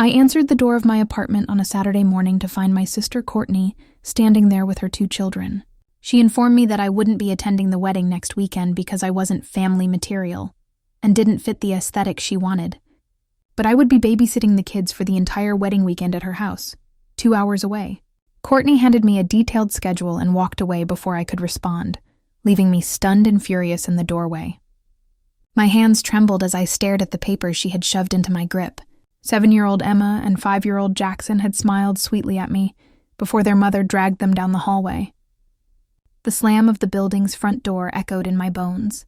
I answered the door of my apartment on a Saturday morning to find my sister Courtney standing there with her 2 children. She informed me that I wouldn't be attending the wedding next weekend because I wasn't family material and didn't fit the aesthetic she wanted. But I would be babysitting the kids for the entire wedding weekend at her house, 2 hours away. Courtney handed me a detailed schedule and walked away before I could respond, leaving me stunned and furious in the doorway. My hands trembled as I stared at the papers she had shoved into my grip. 7-year-old Emma and 5-year-old Jackson had smiled sweetly at me before their mother dragged them down the hallway. The slam of the building's front door echoed in my bones.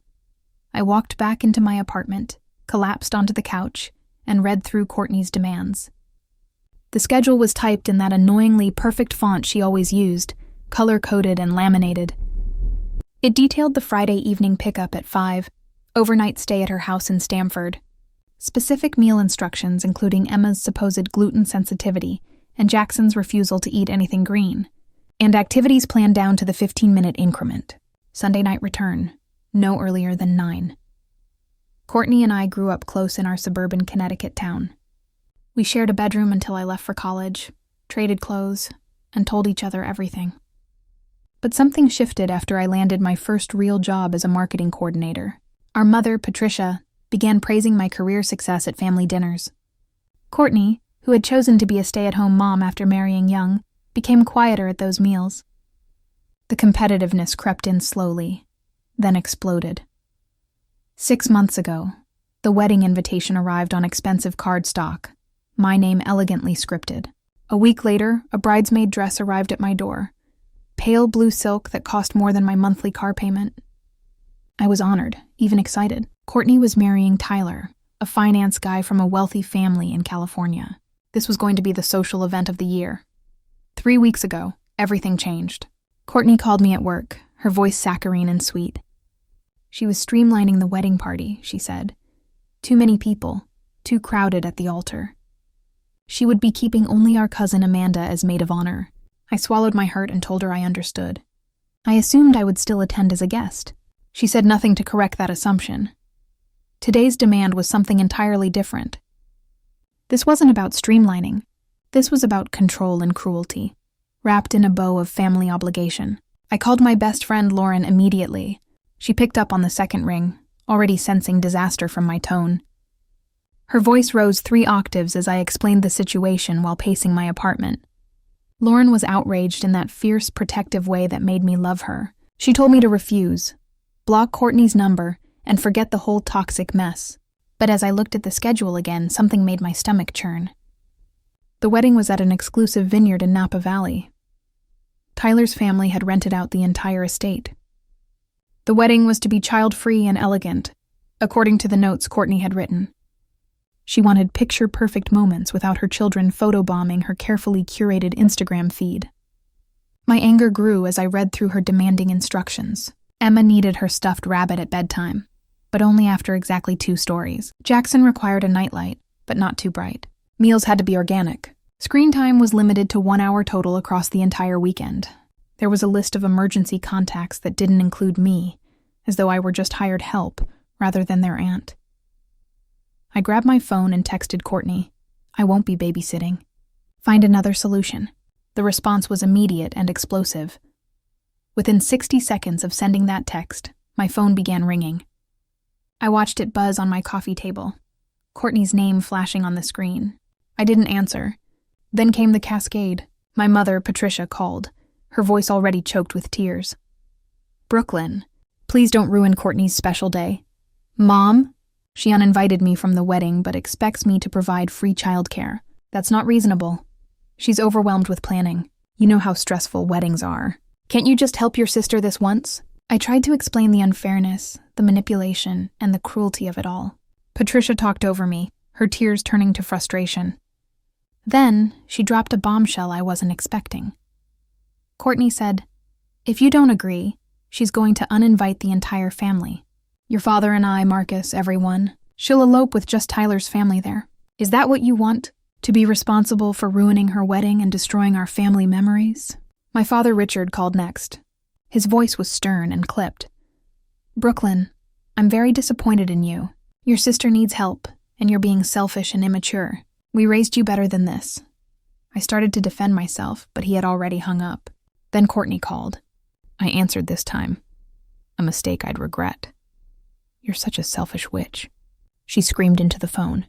I walked back into my apartment, collapsed onto the couch, and read through Courtney's demands. The schedule was typed in that annoyingly perfect font she always used, color-coded and laminated. It detailed the Friday evening pickup at 5, overnight stay at her house in Stamford, specific meal instructions including Emma's supposed gluten sensitivity and Jackson's refusal to eat anything green, and activities planned down to the 15-minute increment. Sunday night return, no earlier than 9. Courtney and I grew up close in our suburban Connecticut town. We shared a bedroom until I left for college, traded clothes, and told each other everything. But something shifted after I landed my first real job as a marketing coordinator. Our mother, Patricia, began praising my career success at family dinners. Courtney, who had chosen to be a stay-at-home mom after marrying young, became quieter at those meals. The competitiveness crept in slowly, then exploded. 6 months ago, the wedding invitation arrived on expensive cardstock, my name elegantly scripted. A week later, a bridesmaid dress arrived at my door, pale blue silk that cost more than my monthly car payment. I was honored, even excited. Courtney was marrying Tyler, a finance guy from a wealthy family in California. This was going to be the social event of the year. 3 weeks ago, everything changed. Courtney called me at work, her voice saccharine and sweet. She was streamlining the wedding party, she said. Too many people, too crowded at the altar. She would be keeping only our cousin Amanda as maid of honor. I swallowed my hurt and told her I understood. I assumed I would still attend as a guest. She said nothing to correct that assumption. Today's demand was something entirely different. This wasn't about streamlining. This was about control and cruelty, wrapped in a bow of family obligation. I called my best friend Lauren immediately. She picked up on the second ring, already sensing disaster from my tone. Her voice rose 3 octaves as I explained the situation while pacing my apartment. Lauren was outraged in that fierce, protective way that made me love her. She told me to refuse, block Courtney's number, and forget the whole toxic mess. But as I looked at the schedule again, something made my stomach churn. The wedding was at an exclusive vineyard in Napa Valley. Tyler's family had rented out the entire estate. The wedding was to be child-free and elegant, according to the notes Courtney had written. She wanted picture-perfect moments without her children photobombing her carefully curated Instagram feed. My anger grew as I read through her demanding instructions. Emma needed her stuffed rabbit at bedtime, but only after exactly 2 stories. Jackson required a nightlight, but not too bright. Meals had to be organic. Screen time was limited to 1 hour total across the entire weekend. There was a list of emergency contacts that didn't include me, as though I were just hired help rather than their aunt. I grabbed my phone and texted Courtney, "I won't be babysitting. Find another solution." The response was immediate and explosive. Within 60 seconds of sending that text, my phone began ringing. I watched it buzz on my coffee table, Courtney's name flashing on the screen. I didn't answer. Then came the cascade. My mother, Patricia, called, her voice already choked with tears. "Brooklyn, please don't ruin Courtney's special day. Mom, she uninvited me from the wedding but expects me to provide free childcare. That's not reasonable. She's overwhelmed with planning. You know how stressful weddings are. Can't you just help your sister this once?" I tried to explain the unfairness, the manipulation, and the cruelty of it all. Patricia talked over me, her tears turning to frustration. Then, she dropped a bombshell I wasn't expecting. Courtney said, "If you don't agree, she's going to uninvite the entire family. Your father and I, Marcus, everyone. She'll elope with just Tyler's family there. Is that what you want? To be responsible for ruining her wedding and destroying our family memories?" My father, Richard, called next. His voice was stern and clipped. "Brooklyn, I'm very disappointed in you. Your sister needs help, and you're being selfish and immature. We raised you better than this. I started to defend myself, but he had already hung up. Then Courtney called. I answered this time. A mistake I'd regret. You're such a selfish witch. She screamed into the phone.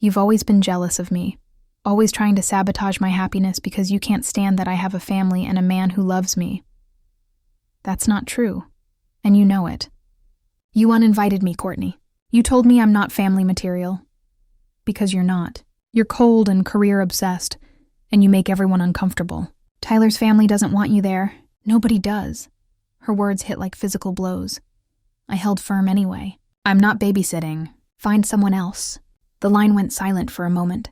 You've always been jealous of me, always trying to sabotage my happiness because you can't stand that I have a family and a man who loves me. That's not true, and you know it. You uninvited me, Courtney. You told me I'm not family material. Because you're not. You're cold and career-obsessed, and you make everyone uncomfortable. Tyler's family doesn't want you there. Nobody does. Her words hit like physical blows. I held firm anyway. I'm not babysitting. Find someone else. The line went silent for a moment.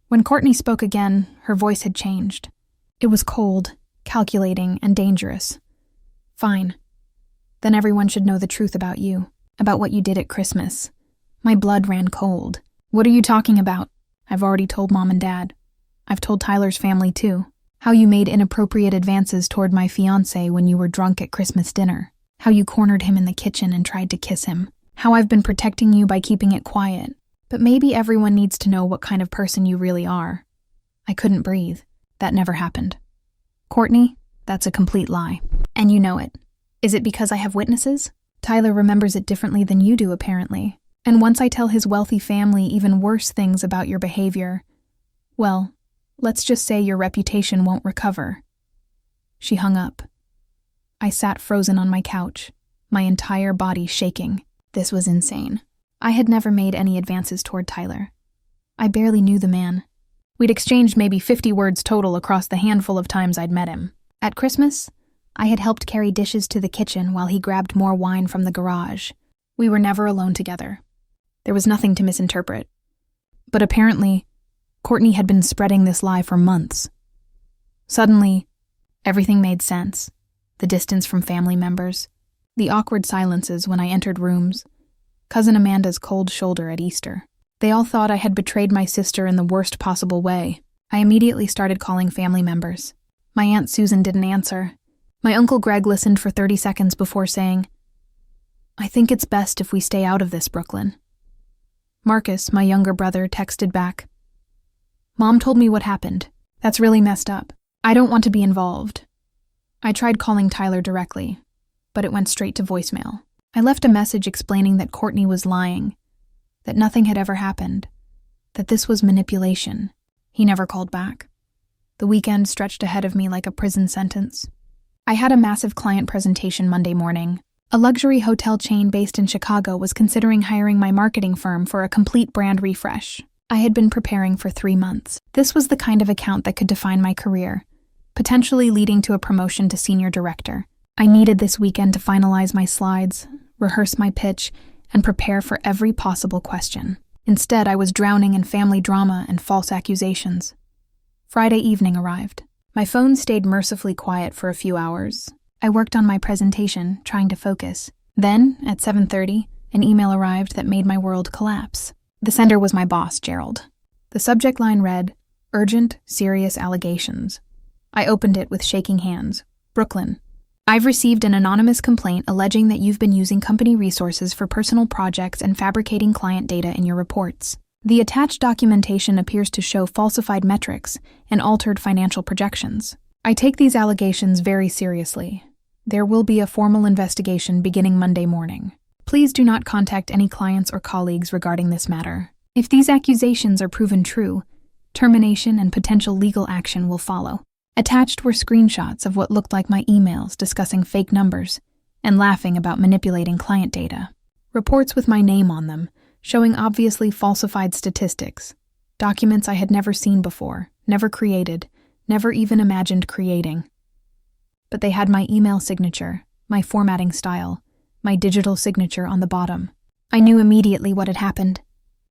When Courtney spoke again, her voice had changed. It was cold, calculating, and dangerous. Fine. Then everyone should know the truth about you, about what you did at Christmas. My blood ran cold. What are you talking about? I've already told Mom and Dad. I've told Tyler's family too. How you made inappropriate advances toward my fiancé when you were drunk at Christmas dinner. How you cornered him in the kitchen and tried to kiss him. How I've been protecting you by keeping it quiet. But maybe everyone needs to know what kind of person you really are. I couldn't breathe. That never happened. Courtney, that's a complete lie. And you know it. Is it because I have witnesses? Tyler remembers it differently than you do, apparently. And once I tell his wealthy family even worse things about your behavior, well, let's just say your reputation won't recover. She hung up. I sat frozen on my couch, my entire body shaking. This was insane. I had never made any advances toward Tyler. I barely knew the man. We'd exchanged maybe 50 words total across the handful of times I'd met him. At Christmas, I had helped carry dishes to the kitchen while he grabbed more wine from the garage. We were never alone together. There was nothing to misinterpret. But apparently, Courtney had been spreading this lie for months. Suddenly, everything made sense. The distance from family members, the awkward silences when I entered rooms, Cousin Amanda's cold shoulder at Easter. They all thought I had betrayed my sister in the worst possible way. I immediately started calling family members. My Aunt Susan didn't answer. My Uncle Greg listened for 30 seconds before saying, I think it's best if we stay out of this, Brooklyn. Marcus, my younger brother, texted back, Mom told me what happened. That's really messed up. I don't want to be involved. I tried calling Tyler directly, but it went straight to voicemail. I left a message explaining that Courtney was lying, that nothing had ever happened, that this was manipulation. He never called back. The weekend stretched ahead of me like a prison sentence. I had a massive client presentation Monday morning. A luxury hotel chain based in Chicago was considering hiring my marketing firm for a complete brand refresh. I had been preparing for 3 months. This was the kind of account that could define my career, potentially leading to a promotion to senior director. I needed this weekend to finalize my slides, rehearse my pitch, and prepare for every possible question. Instead, I was drowning in family drama and false accusations. Friday evening arrived. My phone stayed mercifully quiet for a few hours. I worked on my presentation, trying to focus. Then, at 7:30, an email arrived that made my world collapse. The sender was my boss, Gerald. The subject line read, Urgent, Serious Allegations. I opened it with shaking hands. Brooklyn. I've received an anonymous complaint alleging that you've been using company resources for personal projects and fabricating client data in your reports. The attached documentation appears to show falsified metrics and altered financial projections. I take these allegations very seriously. There will be a formal investigation beginning Monday morning. Please do not contact any clients or colleagues regarding this matter. If these accusations are proven true, termination and potential legal action will follow. Attached were screenshots of what looked like my emails discussing fake numbers and laughing about manipulating client data. Reports with my name on them, showing obviously falsified statistics. Documents I had never seen before, never created, never even imagined creating. But they had my email signature, my formatting style, my digital signature on the bottom. I knew immediately what had happened.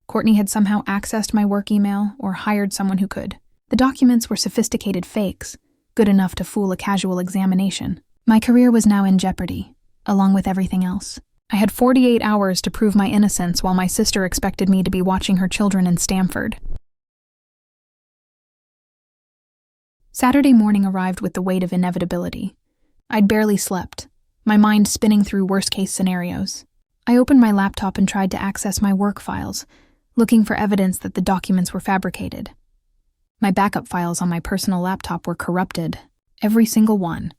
Courtney had somehow accessed my work email or hired someone who could. The documents were sophisticated fakes, good enough to fool a casual examination. My career was now in jeopardy, along with everything else. I had 48 hours to prove my innocence while my sister expected me to be watching her children in Stamford. Saturday morning arrived with the weight of inevitability. I'd barely slept, my mind spinning through worst-case scenarios. I opened my laptop and tried to access my work files, looking for evidence that the documents were fabricated. My backup files on my personal laptop were corrupted, every single one.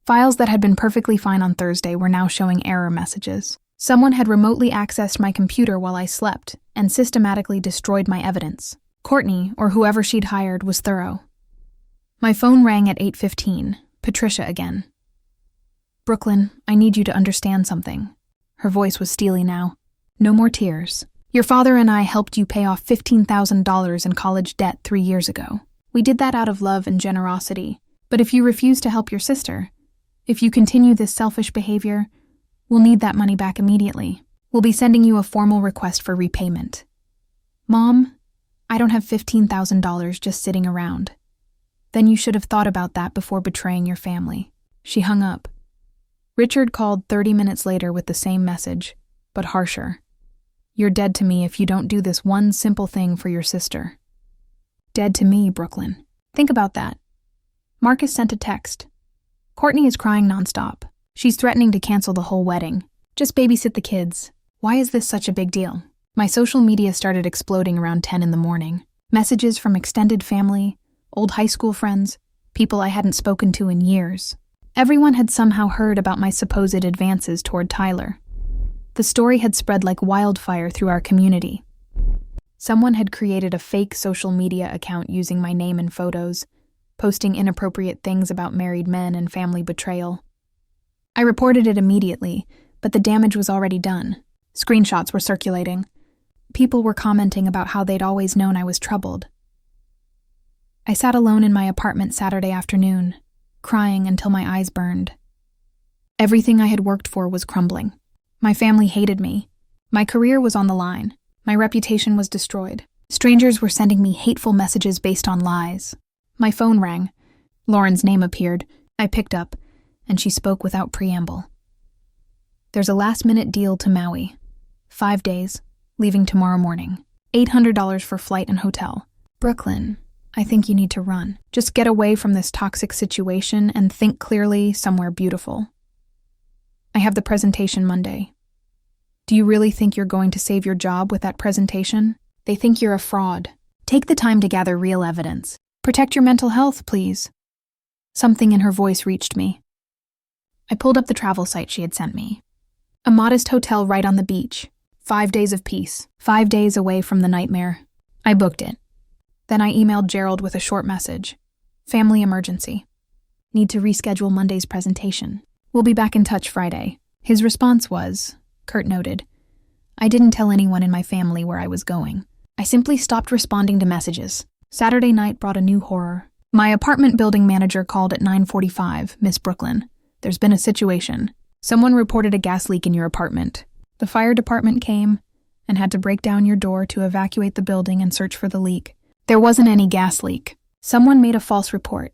Files that had been perfectly fine on Thursday were now showing error messages. Someone had remotely accessed my computer while I slept and systematically destroyed my evidence. Courtney, or whoever she'd hired, was thorough. My phone rang at 8:15. Patricia again. "Brooklyn, I need you to understand something." Her voice was steely now. "No more tears. Your father and I helped you pay off $15,000 in college debt 3 years ago. We did that out of love and generosity. But if you refuse to help your sister, if you continue this selfish behavior, we'll need that money back immediately. We'll be sending you a formal request for repayment." "Mom, I don't have $15,000 just sitting around." "Then you should have thought about that before betraying your family." She hung up. Richard called 30 minutes later with the same message, but harsher. "You're dead to me if you don't do this one simple thing for your sister." Dead to me, Brooklyn. Think about that. Marcus sent a text. "Courtney is crying nonstop. She's threatening to cancel the whole wedding. Just babysit the kids. Why is this such a big deal?" My social media started exploding around 10 in the morning. Messages from extended family, old high school friends, people I hadn't spoken to in years. Everyone had somehow heard about my supposed advances toward Tyler. The story had spread like wildfire through our community. Someone had created a fake social media account using my name and photos, posting inappropriate things about married men and family betrayal. I reported it immediately, but the damage was already done. Screenshots were circulating. People were commenting about how they'd always known I was troubled. I sat alone in my apartment Saturday afternoon, crying until my eyes burned. Everything I had worked for was crumbling. My family hated me. My career was on the line. My reputation was destroyed. Strangers were sending me hateful messages based on lies. My phone rang. Lauren's name appeared. I picked up, and she spoke without preamble. "There's a last-minute deal to Maui. 5 days, leaving tomorrow morning. $800 for flight and hotel. Brooklyn, I think you need to run. Just get away from this toxic situation and think clearly somewhere beautiful. I have the presentation Monday. Do you really think you're going to save your job with that presentation? They think you're a fraud. Take the time to gather real evidence. Protect your mental health, please." Something in her voice reached me. I pulled up the travel site she had sent me. A modest hotel right on the beach. 5 days of peace. 5 days away from the nightmare. I booked it. Then I emailed Gerald with a short message. "Family emergency. Need to reschedule Monday's presentation. We'll be back in touch Friday." His response was, Kurt noted, "I didn't tell anyone in my family where I was going. I simply stopped responding to messages." Saturday night brought a new horror. My apartment building manager called at 9:45, "Miss Brooklyn, there's been a situation. Someone reported a gas leak in your apartment. The fire department came and had to break down your door to evacuate the building and search for the leak. There wasn't any gas leak. Someone made a false report.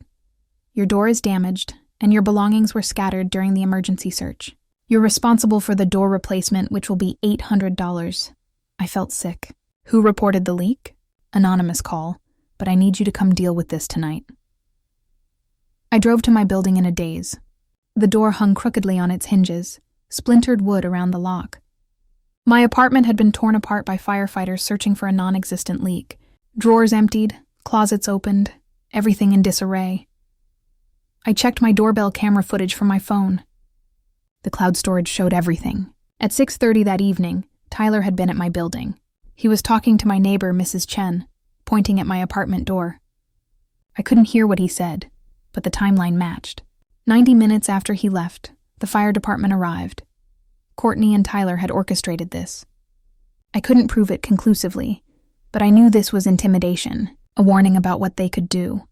Your door is damaged, and your belongings were scattered during the emergency search. You're responsible for the door replacement, which will be $800. I felt sick. Who reported the leak? Anonymous call, but I need you to come deal with this tonight. I drove to my building in a daze. The door hung crookedly on its hinges, splintered wood around the lock. My apartment had been torn apart by firefighters searching for a non-existent leak. Drawers emptied, closets opened, everything in disarray. I checked my doorbell camera footage from my phone. The cloud storage showed everything. At 6:30 that evening, Tyler had been at my building. He was talking to my neighbor, Mrs. Chen, pointing at my apartment door. I couldn't hear what he said, but the timeline matched. 90 minutes after he left, the fire department arrived. Courtney and Tyler had orchestrated this. I couldn't prove it conclusively, but I knew this was intimidation, a warning about what they could do.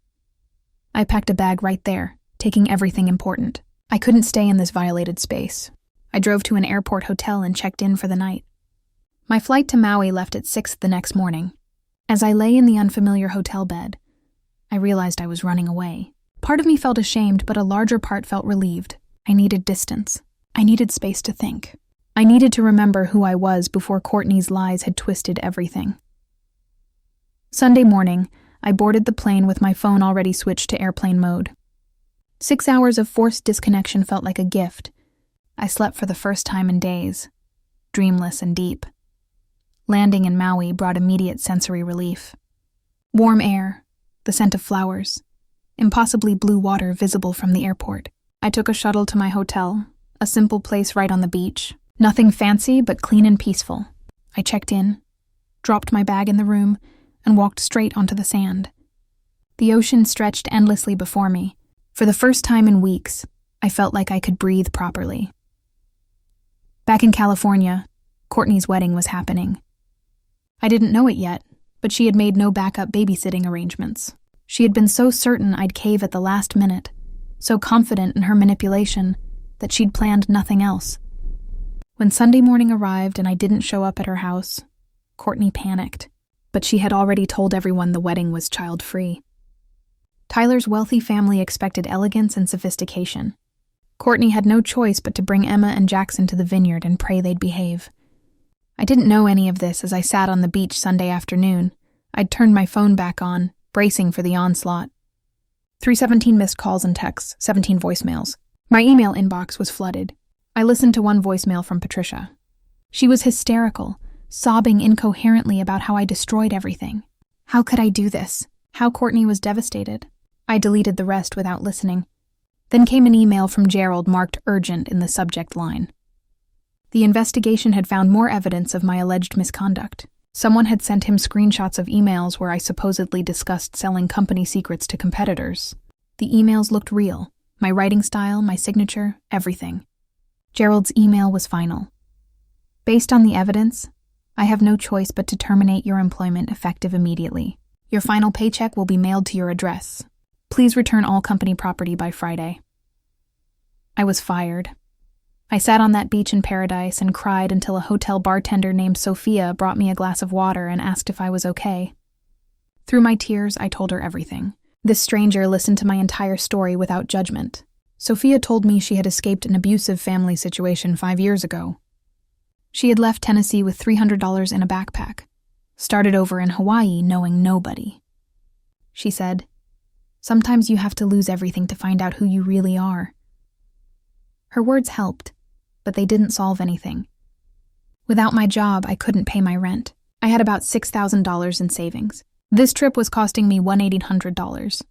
I packed a bag right there, taking everything important. I couldn't stay in this violated space. I drove to an airport hotel and checked in for the night. My flight to Maui left at 6 the next morning. As I lay in the unfamiliar hotel bed, I realized I was running away. Part of me felt ashamed, but a larger part felt relieved. I needed distance. I needed space to think. I needed to remember who I was before Courtney's lies had twisted everything. Sunday morning, I boarded the plane with my phone already switched to airplane mode. 6 hours of forced disconnection felt like a gift. I slept for the first time in days, dreamless and deep. Landing in Maui brought immediate sensory relief. Warm air, the scent of flowers, impossibly blue water visible from the airport. I took a shuttle to my hotel, a simple place right on the beach. Nothing fancy, but clean and peaceful. I checked in, dropped my bag in the room, and walked straight onto the sand. The ocean stretched endlessly before me. For the first time in weeks, I felt like I could breathe properly. Back in California, Courtney's wedding was happening. I didn't know it yet, but she had made no backup babysitting arrangements. She had been so certain I'd cave at the last minute, so confident in her manipulation that she'd planned nothing else. When Sunday morning arrived and I didn't show up at her house, Courtney panicked, but she had already told everyone the wedding was child-free. Tyler's wealthy family expected elegance and sophistication. Courtney had no choice but to bring Emma and Jackson to the vineyard and pray they'd behave. I didn't know any of this as I sat on the beach Sunday afternoon. I'd turned my phone back on, bracing for the onslaught. 317 missed calls and texts, 17 voicemails. My email inbox was flooded. I listened to one voicemail from Patricia. She was hysterical, sobbing incoherently about how I destroyed everything. How could I do this? How Courtney was devastated. I deleted the rest without listening. Then came an email from Gerald marked urgent in the subject line. The investigation had found more evidence of my alleged misconduct. Someone had sent him screenshots of emails where I supposedly discussed selling company secrets to competitors. The emails looked real. My writing style, my signature, everything. Gerald's email was final. Based on the evidence, I have no choice but to terminate your employment effective immediately. Your final paycheck will be mailed to your address. Please return all company property by Friday. I was fired. I sat on that beach in paradise and cried until a hotel bartender named Sophia brought me a glass of water and asked if I was okay. Through my tears, I told her everything. This stranger listened to my entire story without judgment. Sophia told me she had escaped an abusive family situation 5 years ago. She had left Tennessee with $300 in a backpack, started over in Hawaii knowing nobody. She said, "Sometimes you have to lose everything to find out who you really are." Her words helped, but they didn't solve anything. Without my job, I couldn't pay my rent. I had about $6,000 in savings. This trip was costing me $1,800.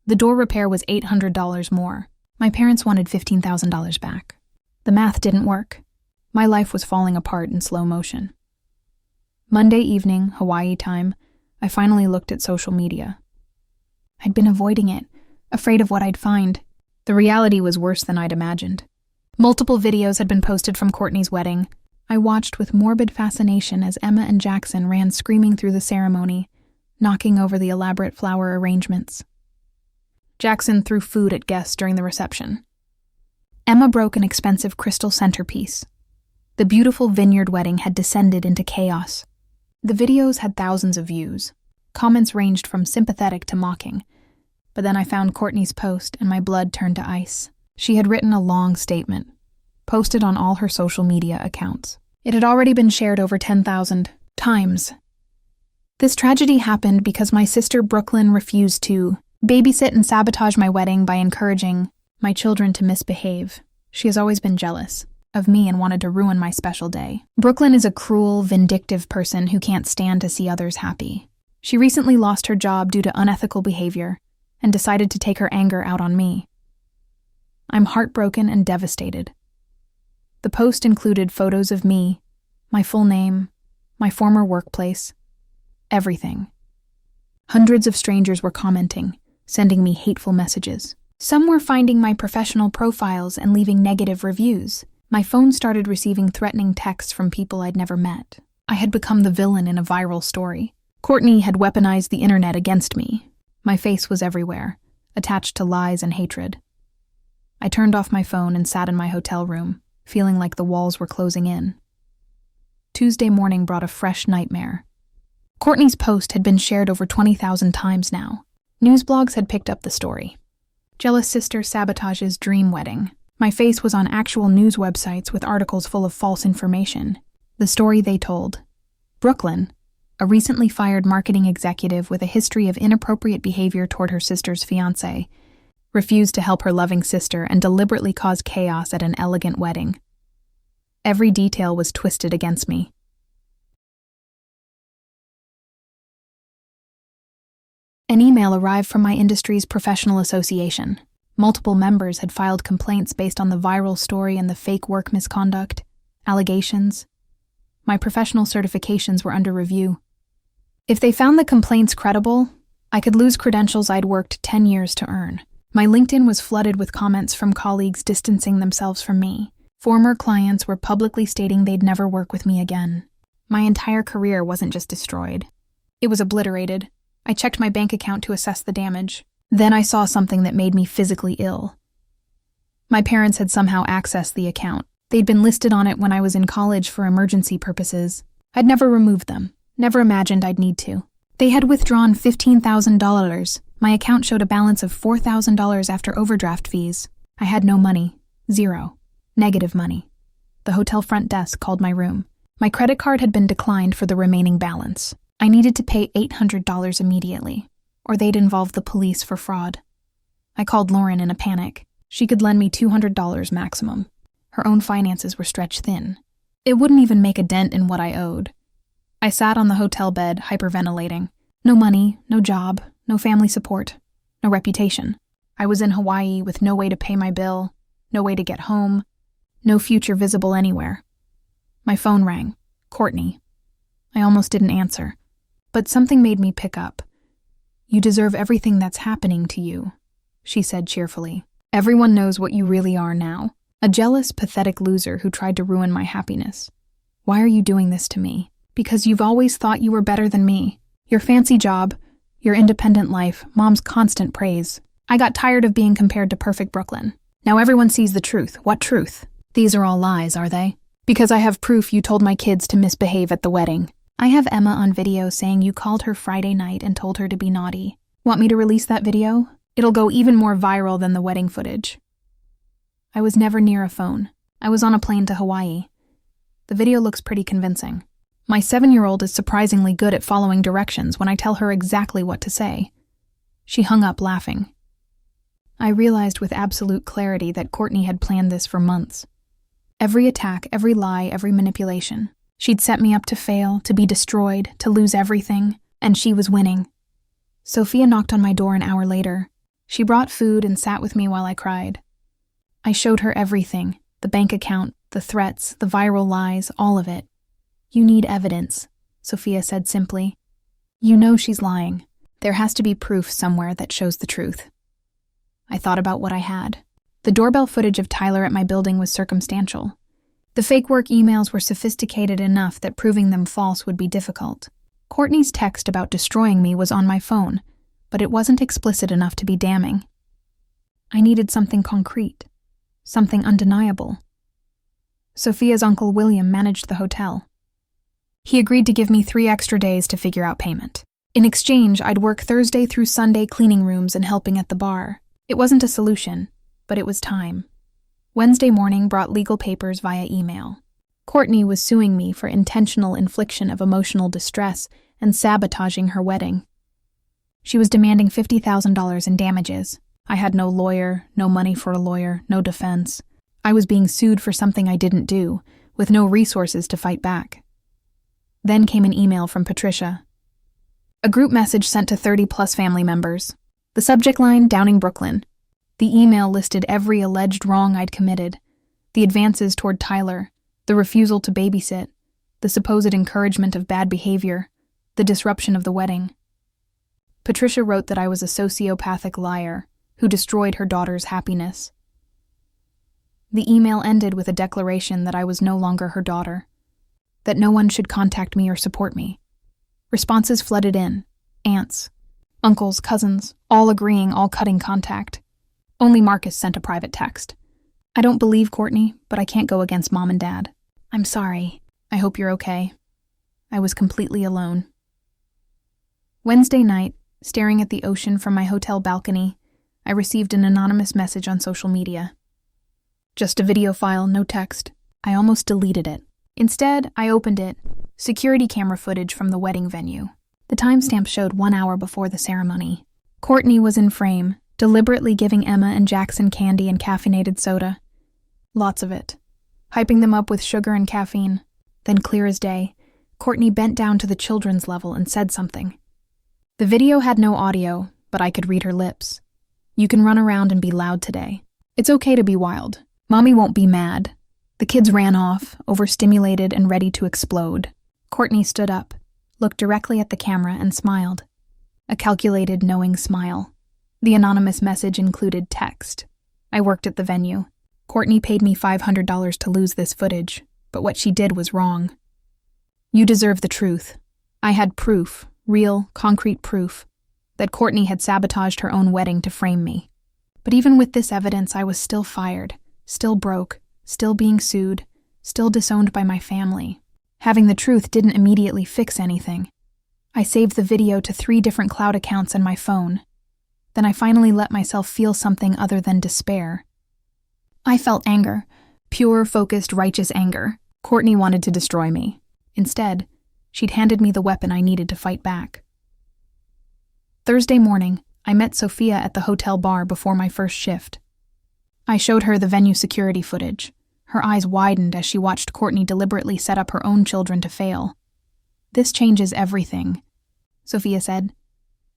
The door repair was $800 more. My parents wanted $15,000 back. The math didn't work. My life was falling apart in slow motion. Monday evening, Hawaii time, I finally looked at social media. I'd been avoiding it, afraid of what I'd find. The reality was worse than I'd imagined. Multiple videos had been posted from Courtney's wedding. I watched with morbid fascination as Emma and Jackson ran screaming through the ceremony, knocking over the elaborate flower arrangements. Jackson threw food at guests during the reception. Emma broke an expensive crystal centerpiece. The beautiful vineyard wedding had descended into chaos. The videos had thousands of views. Comments ranged from sympathetic to mocking. But then I found Courtney's post and my blood turned to ice. She had written a long statement, posted on all her social media accounts. It had already been shared over 10,000 times. This tragedy happened because my sister Brooklyn refused to babysit and sabotage my wedding by encouraging my children to misbehave. She has always been jealous of me and wanted to ruin my special day. Brooklyn is a cruel, vindictive person who can't stand to see others happy. She recently lost her job due to unethical behavior and decided to take her anger out on me. I'm heartbroken and devastated. The post included photos of me, my full name, my former workplace, everything. Hundreds of strangers were commenting, sending me hateful messages. Some were finding my professional profiles and leaving negative reviews. My phone started receiving threatening texts from people I'd never met. I had become the villain in a viral story. Courtney had weaponized the internet against me. My face was everywhere, attached to lies and hatred. I turned off my phone and sat in my hotel room, feeling like the walls were closing in. Tuesday morning brought a fresh nightmare. Courtney's post had been shared over 20,000 times now. News blogs had picked up the story. Jealous sister sabotages dream wedding. My face was on actual news websites with articles full of false information. The story they told. Brooklyn, a recently fired marketing executive with a history of inappropriate behavior toward her sister's fiancé, refused to help her loving sister and deliberately caused chaos at an elegant wedding. Every detail was twisted against me. An email arrived from my industry's professional association. Multiple members had filed complaints based on the viral story and the fake work misconduct, allegations. My professional certifications were under review. If they found the complaints credible, I could lose credentials I'd worked 10 years to earn. My LinkedIn was flooded with comments from colleagues distancing themselves from me. Former clients were publicly stating they'd never work with me again. My entire career wasn't just destroyed. It was obliterated. I checked my bank account to assess the damage. Then I saw something that made me physically ill. My parents had somehow accessed the account. They'd been listed on it when I was in college for emergency purposes. I'd never removed them, never imagined I'd need to. They had withdrawn $15,000. My account showed a balance of $4,000 after overdraft fees. I had no money. Zero. Negative money. The hotel front desk called my room. My credit card had been declined for the remaining balance. I needed to pay $800 immediately, or they'd involve the police for fraud. I called Lauren in a panic. She could lend me $200 maximum. Her own finances were stretched thin. It wouldn't even make a dent in what I owed. I sat on the hotel bed, hyperventilating. No money, no job, no family support, no reputation. I was in Hawaii with no way to pay my bill, no way to get home, no future visible anywhere. My phone rang. Courtney. I almost didn't answer, but something made me pick up. "You deserve everything that's happening to you," she said cheerfully. "Everyone knows what you really are now. A jealous, pathetic loser who tried to ruin my happiness. Why are you doing this to me? Because you've always thought you were better than me. Your fancy job, your independent life, Mom's constant praise. I got tired of being compared to perfect Brooklyn. Now everyone sees the truth. What truth? These are all lies, are they? Because I have proof you told my kids to misbehave at the wedding. I have Emma on video saying you called her Friday night and told her to be naughty. Want me to release that video? It'll go even more viral than the wedding footage." I was never near a phone. I was on a plane to Hawaii. The video looks pretty convincing. My 7-year-old is surprisingly good at following directions when I tell her exactly what to say. She hung up laughing. I realized with absolute clarity that Courtney had planned this for months. Every attack, every lie, every manipulation. She'd set me up to fail, to be destroyed, to lose everything, and she was winning. Sophia knocked on my door an hour later. She brought food and sat with me while I cried. I showed her everything, the bank account, the threats, the viral lies, all of it. "You need evidence," Sophia said simply. "You know she's lying. There has to be proof somewhere that shows the truth." I thought about what I had. The doorbell footage of Tyler at my building was circumstantial. The fake work emails were sophisticated enough that proving them false would be difficult. Courtney's text about destroying me was on my phone, but it wasn't explicit enough to be damning. I needed something concrete, something undeniable. Sophia's Uncle William managed the hotel. He agreed to give me 3 extra days to figure out payment. In exchange, I'd work Thursday through Sunday cleaning rooms and helping at the bar. It wasn't a solution, but it was time. Wednesday morning brought legal papers via email. Courtney was suing me for intentional infliction of emotional distress and sabotaging her wedding. She was demanding $50,000 in damages. I had no lawyer, no money for a lawyer, no defense. I was being sued for something I didn't do, with no resources to fight back. Then came an email from Patricia. A group message sent to 30-plus family members. The subject line, Downing Brooklyn. The email listed every alleged wrong I'd committed, the advances toward Tyler, the refusal to babysit, the supposed encouragement of bad behavior, the disruption of the wedding. Patricia wrote that I was a sociopathic liar who destroyed her daughter's happiness. The email ended with a declaration that I was no longer her daughter, that no one should contact me or support me. Responses flooded in, aunts, uncles, cousins, all agreeing, all cutting contact. Only Marcus sent a private text. "I don't believe Courtney, but I can't go against Mom and Dad. I'm sorry. I hope you're okay." I was completely alone. Wednesday night, staring at the ocean from my hotel balcony, I received an anonymous message on social media. Just a video file, no text. I almost deleted it. Instead, I opened it. Security camera footage from the wedding venue. The timestamp showed 1 hour before the ceremony. Courtney was in frame, deliberately giving Emma and Jackson candy and caffeinated soda. Lots of it. Hyping them up with sugar and caffeine. Then, clear as day, Courtney bent down to the children's level and said something. The video had no audio, but I could read her lips. You can run around and be loud today. It's okay to be wild. Mommy won't be mad. The kids ran off, overstimulated and ready to explode. Courtney stood up, looked directly at the camera and smiled. A calculated, knowing smile. The anonymous message included text. I worked at the venue. Courtney paid me $500 to lose this footage, but what she did was wrong. You deserve the truth. I had proof, real, concrete proof, that Courtney had sabotaged her own wedding to frame me. But even with this evidence, I was still fired, still broke, still being sued, still disowned by my family. Having the truth didn't immediately fix anything. I saved the video to 3 different cloud accounts and my phone. Then I finally let myself feel something other than despair. I felt anger, pure, focused, righteous anger. Courtney wanted to destroy me. Instead, she'd handed me the weapon I needed to fight back. Thursday morning, I met Sophia at the hotel bar before my first shift. I showed her the venue security footage. Her eyes widened as she watched Courtney deliberately set up her own children to fail. This changes everything, Sophia said.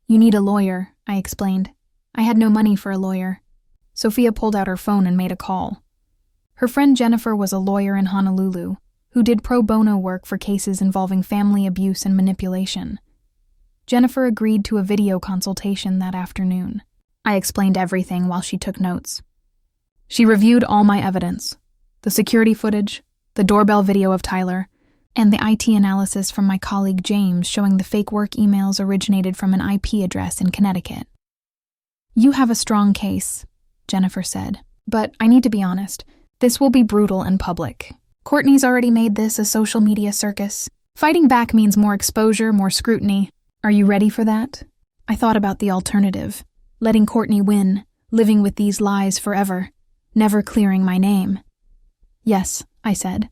You need a lawyer, I explained. I had no money for a lawyer. Sophia pulled out her phone and made a call. Her friend Jennifer was a lawyer in Honolulu who did pro bono work for cases involving family abuse and manipulation. Jennifer agreed to a video consultation that afternoon. I explained everything while she took notes. She reviewed all my evidence, the security footage, the doorbell video of Tyler, and the IT analysis from my colleague James showing the fake work emails originated from an IP address in Connecticut. You have a strong case, Jennifer said, but I need to be honest, this will be brutal and public. Courtney's already made this a social media circus. Fighting back means more exposure, more scrutiny. Are you ready for that? I thought about the alternative, letting Courtney win, living with these lies forever, never clearing my name. Yes, I said.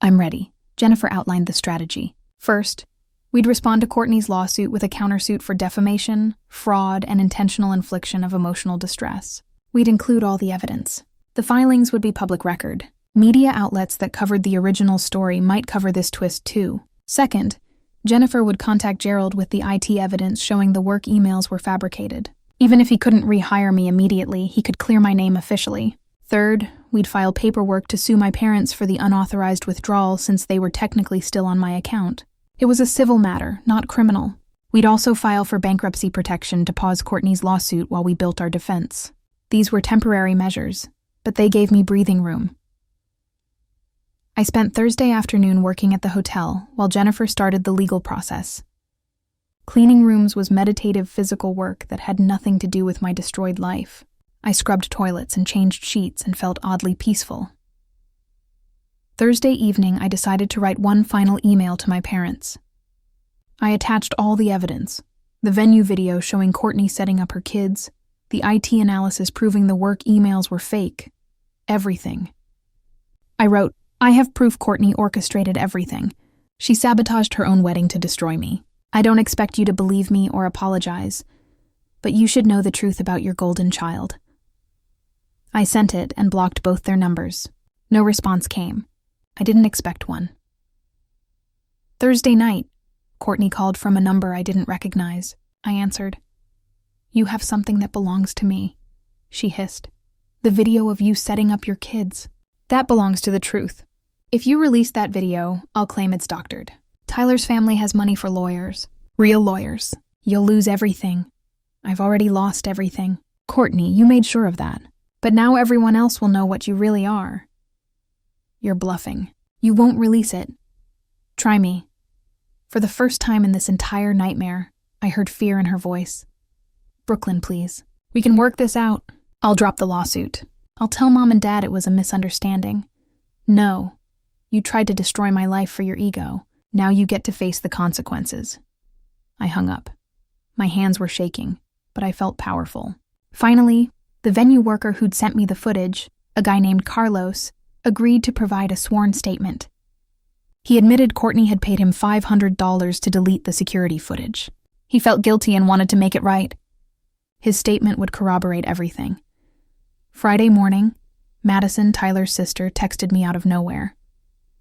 I'm ready. Jennifer outlined the strategy. First, we'd respond to Courtney's lawsuit with a countersuit for defamation, fraud, and intentional infliction of emotional distress. We'd include all the evidence. The filings would be public record. Media outlets that covered the original story might cover this twist too. Second, Jennifer would contact Gerald with the IT evidence showing the work emails were fabricated. Even if he couldn't rehire me immediately, he could clear my name officially. Third, we'd file paperwork to sue my parents for the unauthorized withdrawal since they were technically still on my account. It was a civil matter, not criminal. We'd also file for bankruptcy protection to pause Courtney's lawsuit while we built our defense. These were temporary measures, but they gave me breathing room. I spent Thursday afternoon working at the hotel while Jennifer started the legal process. Cleaning rooms was meditative physical work that had nothing to do with my destroyed life. I scrubbed toilets and changed sheets and felt oddly peaceful. Thursday evening, I decided to write one final email to my parents. I attached all the evidence, the venue video showing Courtney setting up her kids, the IT analysis proving the work emails were fake, everything. I wrote, I have proof Courtney orchestrated everything. She sabotaged her own wedding to destroy me. I don't expect you to believe me or apologize, but you should know the truth about your golden child. I sent it and blocked both their numbers. No response came. I didn't expect one. Thursday night, Courtney called from a number I didn't recognize. I answered. You have something that belongs to me, she hissed. The video of you setting up your kids. That belongs to the truth. If you release that video, I'll claim it's doctored. Tyler's family has money for lawyers. Real lawyers. You'll lose everything. I've already lost everything. Courtney, you made sure of that. But now everyone else will know what you really are. You're bluffing. You won't release it. Try me. For the first time in this entire nightmare, I heard fear in her voice. Brooklyn, please. We can work this out. I'll drop the lawsuit. I'll tell Mom and Dad it was a misunderstanding. No. You tried to destroy my life for your ego. Now you get to face the consequences. I hung up. My hands were shaking, but I felt powerful. Finally, the venue worker who'd sent me the footage, a guy named Carlos, agreed to provide a sworn statement. He admitted Courtney had paid him $500 to delete the security footage. He felt guilty and wanted to make it right. His statement would corroborate everything. Friday morning, Madison, Tyler's sister, texted me out of nowhere.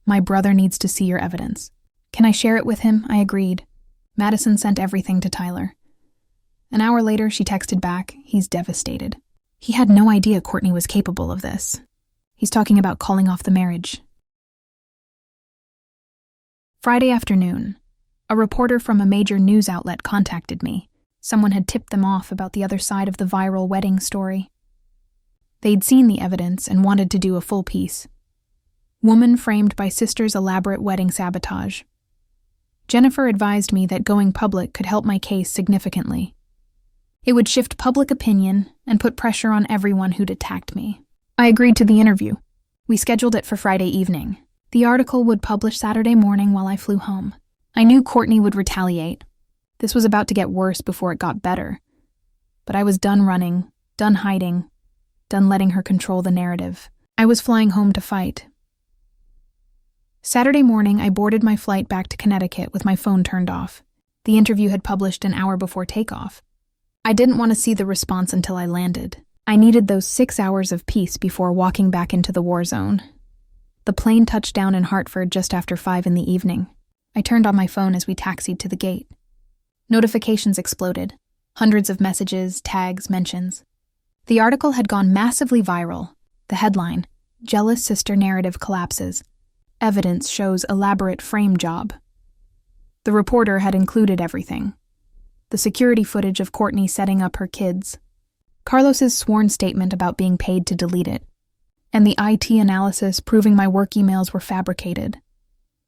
My brother needs to see your evidence. Can I share it with him? I agreed. Madison sent everything to Tyler. An hour later, she texted back, "He's devastated. He had no idea Courtney was capable of this. He's talking about calling off the marriage." Friday afternoon, a reporter from a major news outlet contacted me. Someone had tipped them off about the other side of the viral wedding story. They'd seen the evidence and wanted to do a full piece. Woman framed by sister's elaborate wedding sabotage. Jennifer advised me that going public could help my case significantly. It would shift public opinion and put pressure on everyone who'd attacked me. I agreed to the interview. We scheduled it for Friday evening. The article would publish Saturday morning while I flew home. I knew Courtney would retaliate. This was about to get worse before it got better. But I was done running, done hiding, done letting her control the narrative. I was flying home to fight. Saturday morning, I boarded my flight back to Connecticut with my phone turned off. The interview had published an hour before takeoff. I didn't want to see the response until I landed. I needed those 6 hours of peace before walking back into the war zone. The plane touched down in Hartford just after 5 in the evening. I turned on my phone as we taxied to the gate. Notifications exploded. Hundreds of messages, tags, mentions. The article had gone massively viral. The headline, "Jealous Sister Narrative Collapses. Evidence Shows Elaborate Frame Job." The reporter had included everything. The security footage of Courtney setting up her kids, Carlos's sworn statement about being paid to delete it, and the IT analysis proving my work emails were fabricated.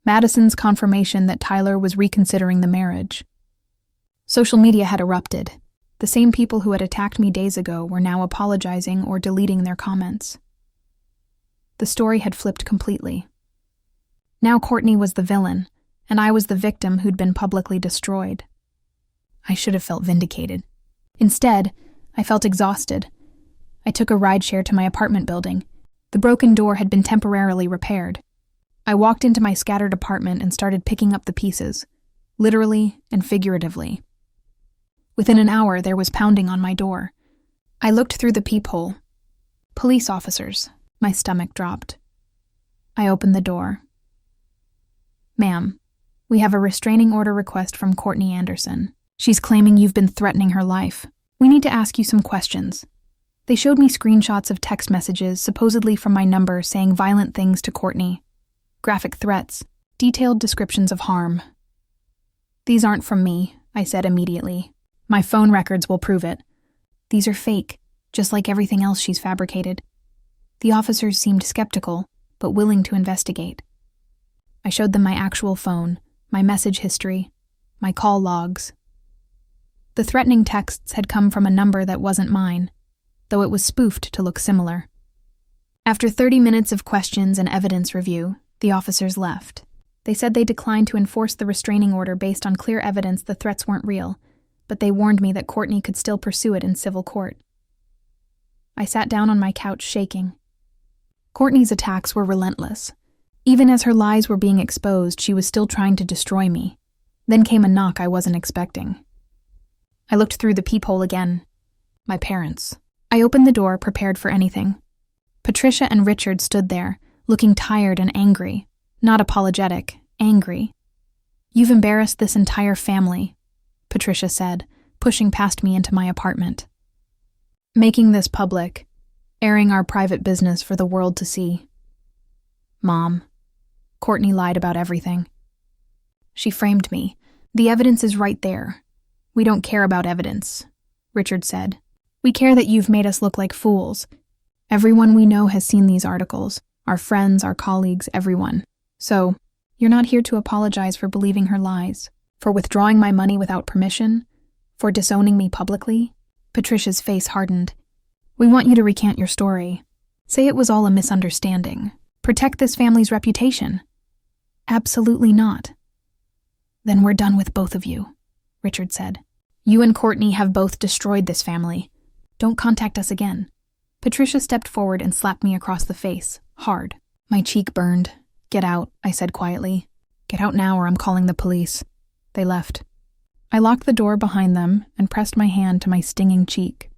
Madison's confirmation that Tyler was reconsidering the marriage. Social media had erupted. The same people who had attacked me days ago were now apologizing or deleting their comments. The story had flipped completely. Now Courtney was the villain, and I was the victim who'd been publicly destroyed. I should have felt vindicated. Instead, I felt exhausted. I took a rideshare to my apartment building. The broken door had been temporarily repaired. I walked into my scattered apartment and started picking up the pieces, literally and figuratively. Within an hour, there was pounding on my door. I looked through the peephole. Police officers. My stomach dropped. I opened the door. "Ma'am, we have a restraining order request from Courtney Anderson. She's claiming you've been threatening her life. We need to ask you some questions." They showed me screenshots of text messages, supposedly from my number, saying violent things to Courtney. Graphic threats, detailed descriptions of harm. "These aren't from me," I said immediately. "My phone records will prove it. These are fake, just like everything else she's fabricated." The officers seemed skeptical, but willing to investigate. I showed them my actual phone, my message history, my call logs. The threatening texts had come from a number that wasn't mine, though it was spoofed to look similar. After 30 minutes of questions and evidence review, the officers left. They said they declined to enforce the restraining order based on clear evidence the threats weren't real, but they warned me that Courtney could still pursue it in civil court. I sat down on my couch shaking. Courtney's attacks were relentless. Even as her lies were being exposed, she was still trying to destroy me. Then came a knock I wasn't expecting. I looked through the peephole again. My parents. I opened the door, prepared for anything. Patricia and Richard stood there, looking tired and angry. Not apologetic, angry. "You've embarrassed this entire family," Patricia said, pushing past me into my apartment. "Making this public, airing our private business for the world to see." "Mom, Courtney lied about everything. She framed me. The evidence is right there." "We don't care about evidence," Richard said. "We care that you've made us look like fools. Everyone we know has seen these articles. Our friends, our colleagues, everyone. So, you're not here to apologize for believing her lies, for withdrawing my money without permission, for disowning me publicly?" Patricia's face hardened. "We want you to recant your story. Say it was all a misunderstanding. Protect this family's reputation." "Absolutely not." "Then we're done with both of you," Richard said. "You and Courtney have both destroyed this family. Don't contact us again." Patricia stepped forward and slapped me across the face, hard. My cheek burned. "Get out," I said quietly. "Get out now or I'm calling the police." They left. I locked the door behind them and pressed my hand to my stinging cheek.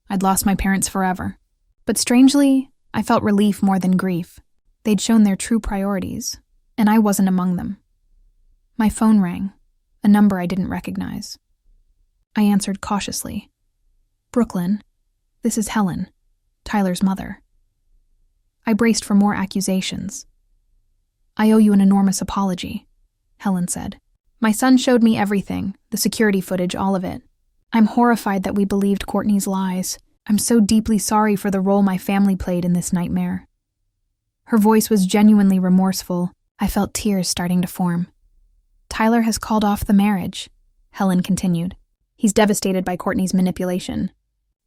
I'd lost my parents forever. But strangely, I felt relief more than grief. They'd shown their true priorities, and I wasn't among them. My phone rang, a number I didn't recognize. I answered cautiously. Brooklyn, this is Helen, Tyler's mother. I braced for more accusations. I owe you an enormous apology, Helen said. My son showed me everything, the security footage, all of it. I'm horrified that we believed Courtney's lies. I'm so deeply sorry for the role my family played in this nightmare. Her voice was genuinely remorseful. I felt tears starting to form. Tyler has called off the marriage, Helen continued. He's devastated by Courtney's manipulation.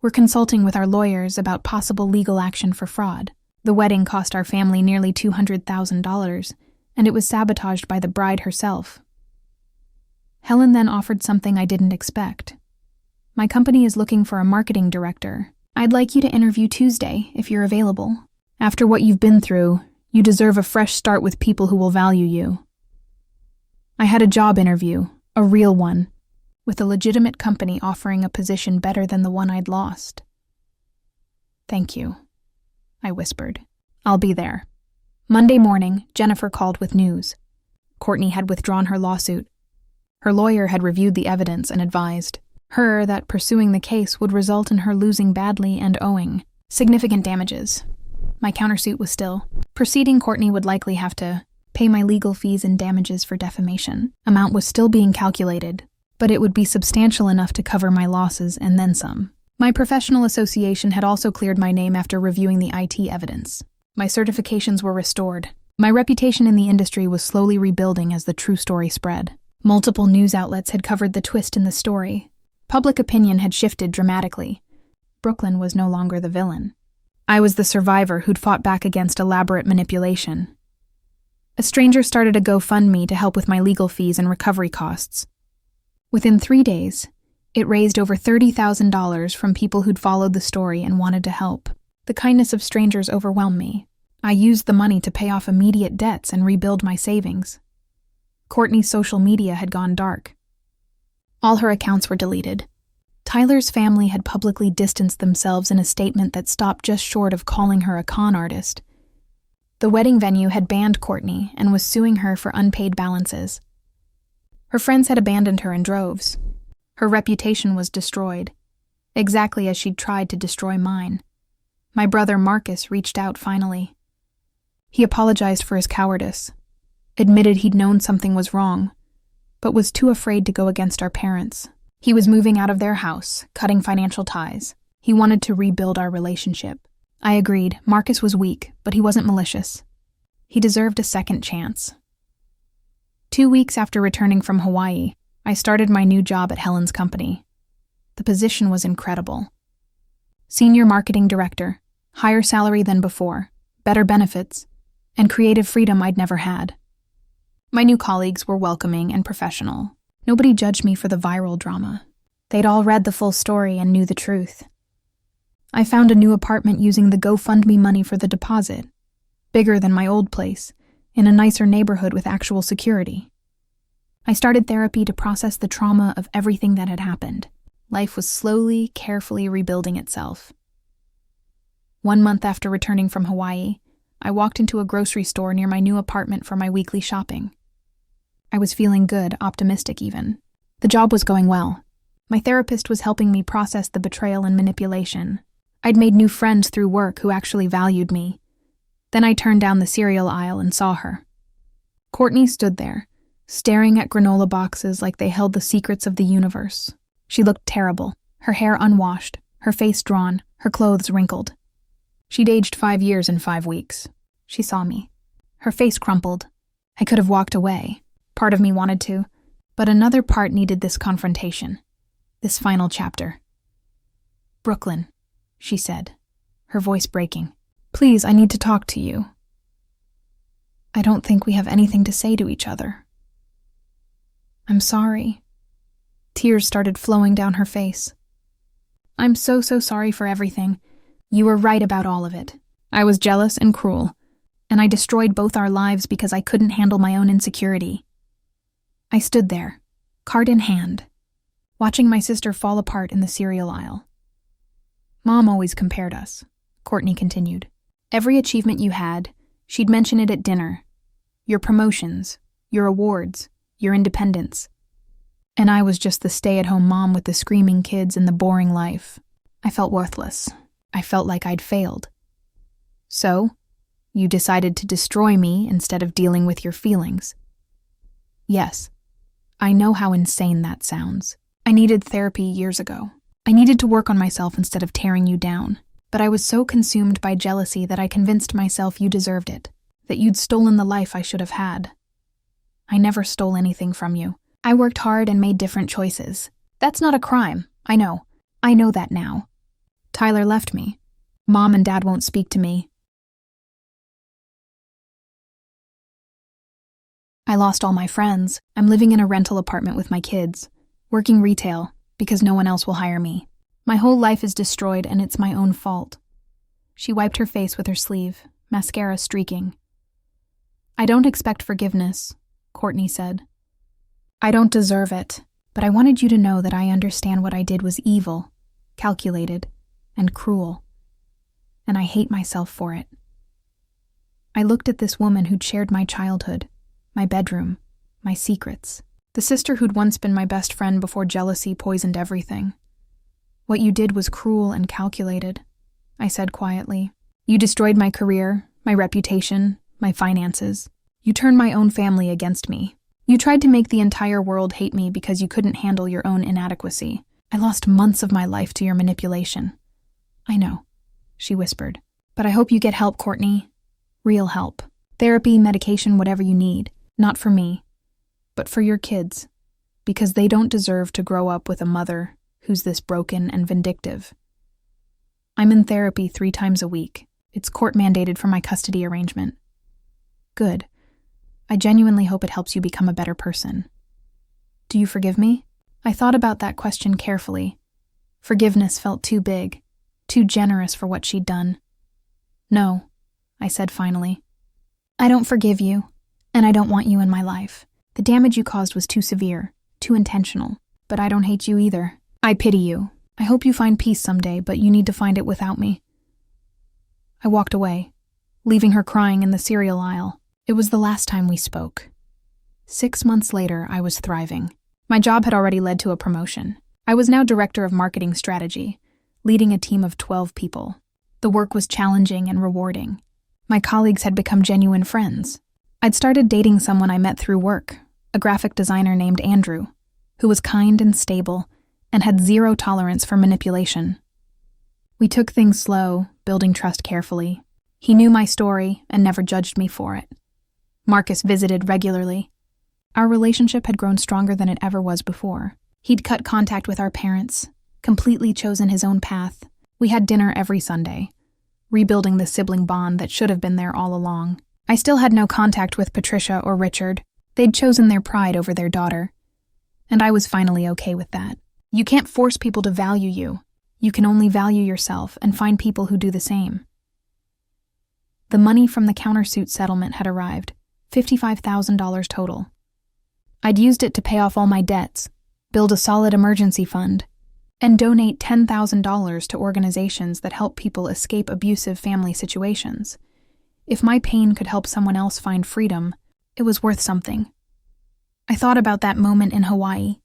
We're consulting with our lawyers about possible legal action for fraud. The wedding cost our family nearly $200,000, and it was sabotaged by the bride herself. Helen then offered something I didn't expect. My company is looking for a marketing director. I'd like you to interview Tuesday, if you're available. After what you've been through, you deserve a fresh start with people who will value you. I had a job interview, a real one, with a legitimate company offering a position better than the one I'd lost. Thank you, I whispered. I'll be there. Monday morning, Jennifer called with news. Courtney had withdrawn her lawsuit. Her lawyer had reviewed the evidence and advised her that pursuing the case would result in her losing badly and owing significant damages. My countersuit was still proceeding. Courtney would likely have to pay my legal fees and damages for defamation. Amount was still being calculated, but it would be substantial enough to cover my losses and then some. My professional association had also cleared my name after reviewing the IT evidence. My certifications were restored. My reputation in the industry was slowly rebuilding as the true story spread. Multiple news outlets had covered the twist in the story. Public opinion had shifted dramatically. Brooklyn was no longer the villain. I was the survivor who'd fought back against elaborate manipulation. A stranger started a GoFundMe to help with my legal fees and recovery costs. Within 3 days, it raised over $30,000 from people who'd followed the story and wanted to help. The kindness of strangers overwhelmed me. I used the money to pay off immediate debts and rebuild my savings. Courtney's social media had gone dark. All her accounts were deleted. Tyler's family had publicly distanced themselves in a statement that stopped just short of calling her a con artist. The wedding venue had banned Courtney and was suing her for unpaid balances. Her friends had abandoned her in droves. Her reputation was destroyed, exactly as she'd tried to destroy mine. My brother Marcus reached out finally. He apologized for his cowardice, admitted he'd known something was wrong, but was too afraid to go against our parents. He was moving out of their house, cutting financial ties. He wanted to rebuild our relationship. I agreed. Marcus was weak, but he wasn't malicious. He deserved a second chance. 2 weeks after returning from Hawaii, I started my new job at Helen's company. The position was incredible. Senior marketing director, higher salary than before, better benefits, and creative freedom I'd never had. My new colleagues were welcoming and professional. Nobody judged me for the viral drama. They'd all read the full story and knew the truth. I found a new apartment using the GoFundMe money for the deposit, bigger than my old place, in a nicer neighborhood with actual security. I started therapy to process the trauma of everything that had happened. Life was slowly, carefully rebuilding itself. 1 month after returning from Hawaii, I walked into a grocery store near my new apartment for my weekly shopping. I was feeling good, optimistic even. The job was going well. My therapist was helping me process the betrayal and manipulation. I'd made new friends through work who actually valued me. Then I turned down the cereal aisle and saw her. Courtney stood there, staring at granola boxes like they held the secrets of the universe. She looked terrible, her hair unwashed, her face drawn, her clothes wrinkled. She'd aged 5 years in 5 weeks. She saw me. Her face crumpled. I could have walked away. Part of me wanted to, but another part needed this confrontation, this final chapter. "Brooklyn," she said, her voice breaking. "Please, I need to talk to you. I don't think we have anything to say to each other. I'm sorry." Tears started flowing down her face. "I'm so sorry for everything. You were right about all of it. I was jealous and cruel, and I destroyed both our lives because I couldn't handle my own insecurity." I stood there, card in hand, watching my sister fall apart in the cereal aisle. "Mom always compared us," Courtney continued. "Every achievement you had, she'd mention it at dinner. Your promotions, your awards, your independence. And I was just the stay-at-home mom with the screaming kids and the boring life. I felt worthless. I felt like I'd failed. So, you decided to destroy me instead of dealing with your feelings. Yes, I know how insane that sounds. I needed therapy years ago. I needed to work on myself instead of tearing you down. But I was so consumed by jealousy that I convinced myself you deserved it, that you'd stolen the life I should have had. I never stole anything from you. I worked hard and made different choices. That's not a crime, I know. I know that now. Tyler left me. Mom and Dad won't speak to me. I lost all my friends. I'm living in a rental apartment with my kids, working retail because no one else will hire me. My whole life is destroyed and it's my own fault. She wiped her face with her sleeve, mascara streaking. I don't expect forgiveness, Courtney said. I don't deserve it, but I wanted you to know that I understand what I did was evil, calculated, and cruel. And I hate myself for it. I looked at this woman who'd shared my childhood, my bedroom, my secrets, the sister who'd once been my best friend before jealousy poisoned everything. What you did was cruel and calculated, I said quietly. You destroyed my career, my reputation, my finances. You turned my own family against me. You tried to make the entire world hate me because you couldn't handle your own inadequacy. I lost months of my life to your manipulation. I know, she whispered. But I hope you get help, Courtney. Real help. Therapy, medication, whatever you need. Not for me, but for your kids. Because they don't deserve to grow up with a mother who's this broken and vindictive. I'm in therapy 3 times a week. It's court-mandated for my custody arrangement. Good. I genuinely hope it helps you become a better person. Do you forgive me? I thought about that question carefully. Forgiveness felt too big, too generous for what she'd done. No, I said finally. I don't forgive you, and I don't want you in my life. The damage you caused was too severe, too intentional, but I don't hate you either. I pity you. I hope you find peace someday, but you need to find it without me. I walked away, leaving her crying in the cereal aisle. It was the last time we spoke. 6 months later, I was thriving. My job had already led to a promotion. I was now director of marketing strategy, leading a team of 12 people. The work was challenging and rewarding. My colleagues had become genuine friends. I'd started dating someone I met through work, a graphic designer named Andrew, who was kind and stable and had zero tolerance for manipulation. We took things slow, building trust carefully. He knew my story and never judged me for it. Marcus visited regularly. Our relationship had grown stronger than it ever was before. He'd cut contact with our parents, completely chosen his own path. We had dinner every Sunday, rebuilding the sibling bond that should have been there all along. I still had no contact with Patricia or Richard. They'd chosen their pride over their daughter. And I was finally okay with that. You can't force people to value you. You can only value yourself and find people who do the same. The money from the countersuit settlement had arrived, $55,000 total. I'd used it to pay off all my debts, build a solid emergency fund, and donate $10,000 to organizations that help people escape abusive family situations. If my pain could help someone else find freedom, it was worth something. I thought about that moment in Hawaii,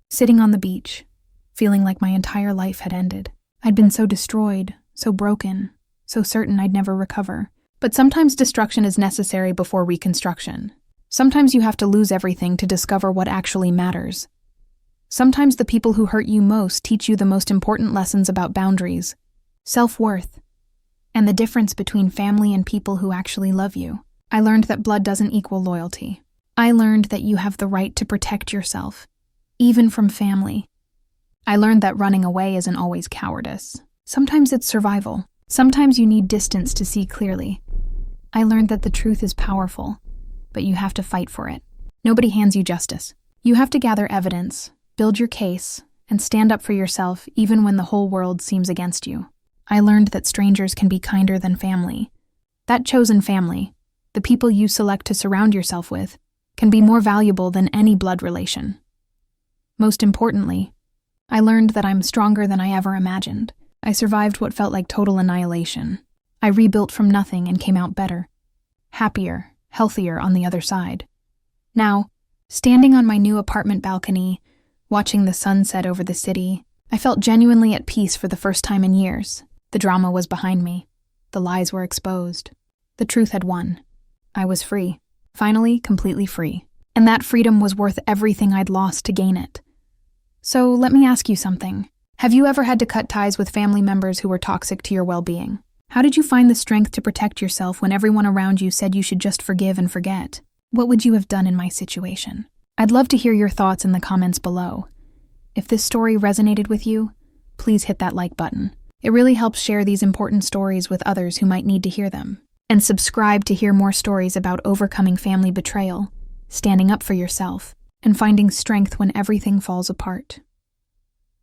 sitting on the beach, feeling like my entire life had ended. I'd been so destroyed, so broken, so certain I'd never recover. But sometimes destruction is necessary before reconstruction. Sometimes you have to lose everything to discover what actually matters. Sometimes the people who hurt you most teach you the most important lessons about boundaries, self-worth, and the difference between family and people who actually love you. I learned that blood doesn't equal loyalty. I learned that you have the right to protect yourself, even from family. I learned that running away isn't always cowardice. Sometimes it's survival. Sometimes you need distance to see clearly. I learned that the truth is powerful, but you have to fight for it. Nobody hands you justice. You have to gather evidence, build your case, and stand up for yourself even when the whole world seems against you. I learned that strangers can be kinder than family. That chosen family, the people you select to surround yourself with, can be more valuable than any blood relation. Most importantly, I learned that I'm stronger than I ever imagined. I survived what felt like total annihilation. I rebuilt from nothing and came out better, happier, healthier on the other side. Now, standing on my new apartment balcony, Watching the sunset over the city, I felt genuinely at peace for the first time in years. The drama was behind me. The lies were exposed. The truth had won. I was free. Finally, completely free. And that freedom was worth everything I'd lost to gain it. So let me ask you something. Have you ever had to cut ties with family members who were toxic to your well-being? How did you find the strength to protect yourself when everyone around you said you should just forgive and forget? What would you have done in my situation? I'd love to hear your thoughts in the comments below. If this story resonated with you, please hit that like button. It really helps share these important stories with others who might need to hear them. And subscribe to hear more stories about overcoming family betrayal, standing up for yourself, and finding strength when everything falls apart.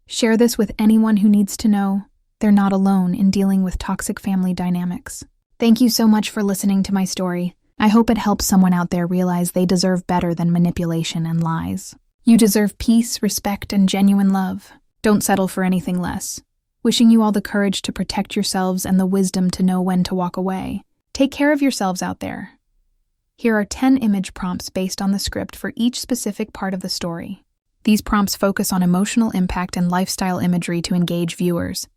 Share this with anyone who needs to know they're not alone in dealing with toxic family dynamics. Thank you so much for listening to my story. I hope it helps someone out there realize they deserve better than manipulation and lies. You deserve peace, respect, and genuine love. Don't settle for anything less. Wishing you all the courage to protect yourselves and the wisdom to know when to walk away. Take care of yourselves out there. Here are 10 image prompts based on the script for each specific part of the story. These prompts focus on emotional impact and lifestyle imagery to engage viewers,